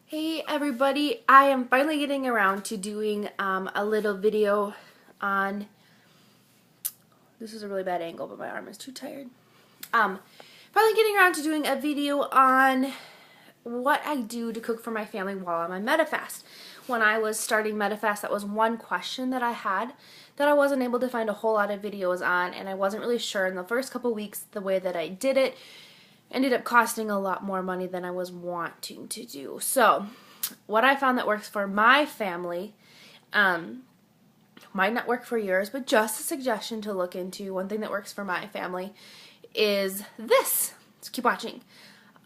Hey everybody, I am finally getting around to doing a little video on, this is a really bad angle but my arm is too tired. Finally getting around to doing a video on what I do to cook for my family while I'm on MetaFast. When I was starting MetaFast, that was one question that I had that I wasn't able to find a whole lot of videos on, and I wasn't really sure in the first couple weeks the way that I did it. Ended up costing a lot more money than I was wanting to do. So what I found that works for my family might not work for yours, but just a suggestion to look into. One thing that works for my family is this. So keep watching.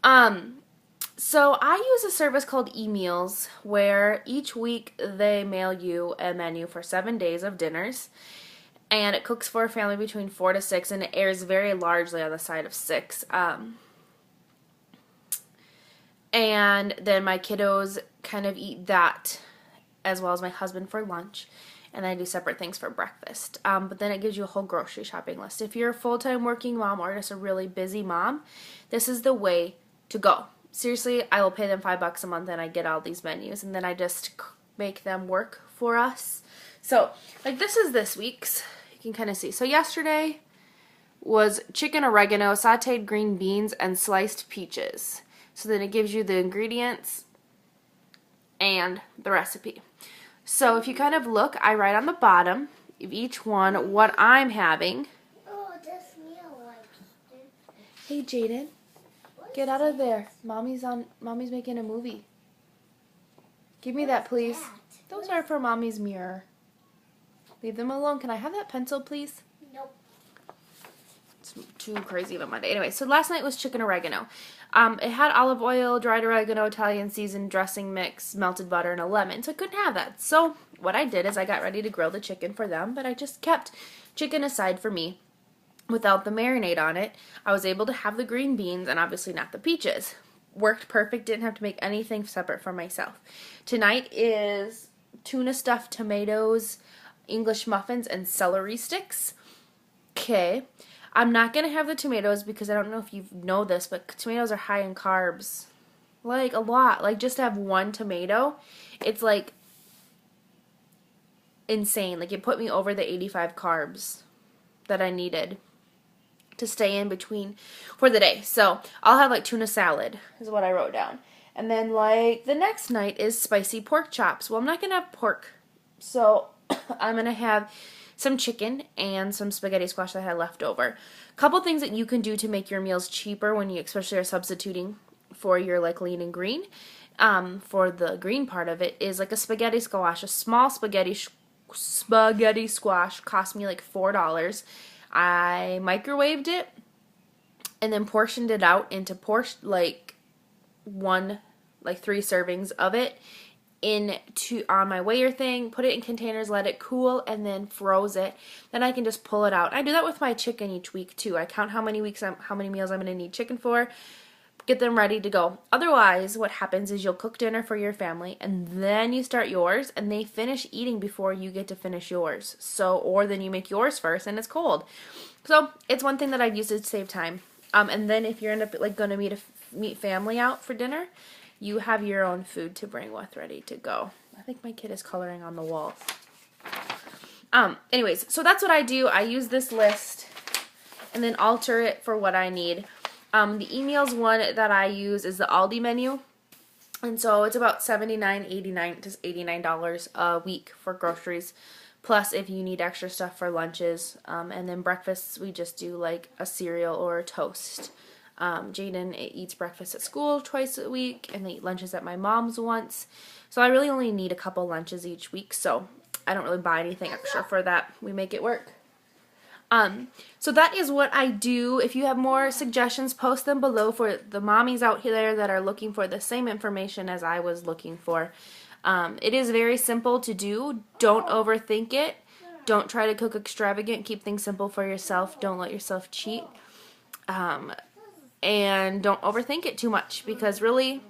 So I use a service called eMeals, where each week they mail you a menu for 7 days of dinners, and it cooks for a family between 4 to 6, and it airs very largely on the side of 6. And then my kiddos kind of eat that as well as my husband for lunch. And then I do separate things for breakfast. But then it gives you a whole grocery shopping list. If you're a full-time working mom or just a really busy mom, this is the way to go. Seriously, I will pay them $5 a month and I get all these menus. And then I just make them work for us. So, like this is this week's. You can kind of see. So yesterday was chicken oregano, sauteed green beans, and sliced peaches. So then it gives you the ingredients and the recipe. So if you kind of look, I write on the bottom of each one what I'm having. Oh, this meal likes it. Hey Jaden, get out of there. Mommy's making a movie. Give me that, please. Those are for Mommy's mirror. Leave them alone. Can I have that pencil, please? Nope. It's too crazy of a Monday. Anyway, so last night was chicken oregano. It had olive oil, dried oregano, Italian seasoned dressing mix, melted butter, and a lemon, so I couldn't have that. So what I did is I got ready to grill the chicken for them, but I just kept chicken aside for me without the marinade on it. I was able to have the green beans and obviously not the peaches. Worked perfect, didn't have to make anything separate for myself. Tonight is tuna stuffed tomatoes, English muffins, and celery sticks. Okay. I'm not going to have the tomatoes because I don't know if you know this, but tomatoes are high in carbs. Like, a lot. Like, just to have one tomato, it's, like, insane. Like, it put me over the 85 carbs that I needed to stay in between for the day. So, I'll have, like, tuna salad is what I wrote down. And then, like, the next night is spicy pork chops. Well, I'm not going to have pork. So, I'm going to have some chicken and some spaghetti squash that I had left over. A couple things that you can do to make your meals cheaper when you especially are substituting for your like lean and green. For the green part of it is like a spaghetti squash. A small spaghetti squash cost me like $4. I microwaved it and then portioned it out into like 3 servings of it on my weigher thing, put it in containers, let it cool, and then froze it. Then I can just pull it out. I do that with my chicken each week too. I count how many meals I'm going to need chicken for, get them ready to go. Otherwise, what happens is you'll cook dinner for your family, and then you start yours, and they finish eating before you get to finish yours. So, or then you make yours first, and it's cold. So, it's one thing that I've used to save time. And then if you end up like going to meet family out for dinner, you have your own food to bring with ready to go. I think my kid is coloring on the walls. Anyways, so that's what I do. I use this list and then alter it for what I need. The eMeals one that I use is the Aldi menu. And so it's about $79.89 to $89 a week for groceries. Plus if you need extra stuff for lunches. And then breakfasts, we just do like a cereal or a toast. Jaden eats breakfast at school twice a week, and they eat lunches at my mom's once. So I really only need a couple lunches each week, so I don't really buy anything extra for that. We make it work. So that is what I do. If you have more suggestions, post them below for the mommies out there that are looking for the same information as I was looking for. It is very simple to do. Don't overthink it. Don't try to cook extravagant. Keep things simple for yourself. Don't let yourself cheat. And don't overthink it too much, because really,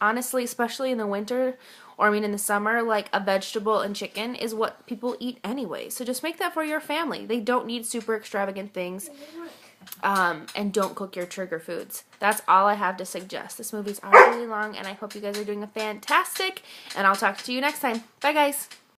honestly, especially in the winter, or I mean in the summer, like a vegetable and chicken is what people eat anyway. So just make that for your family. They don't need super extravagant things. And don't cook your trigger foods. That's all I have to suggest. This movie's already really long, and I hope you guys are doing a fantastic, and I'll talk to you next time. Bye, guys.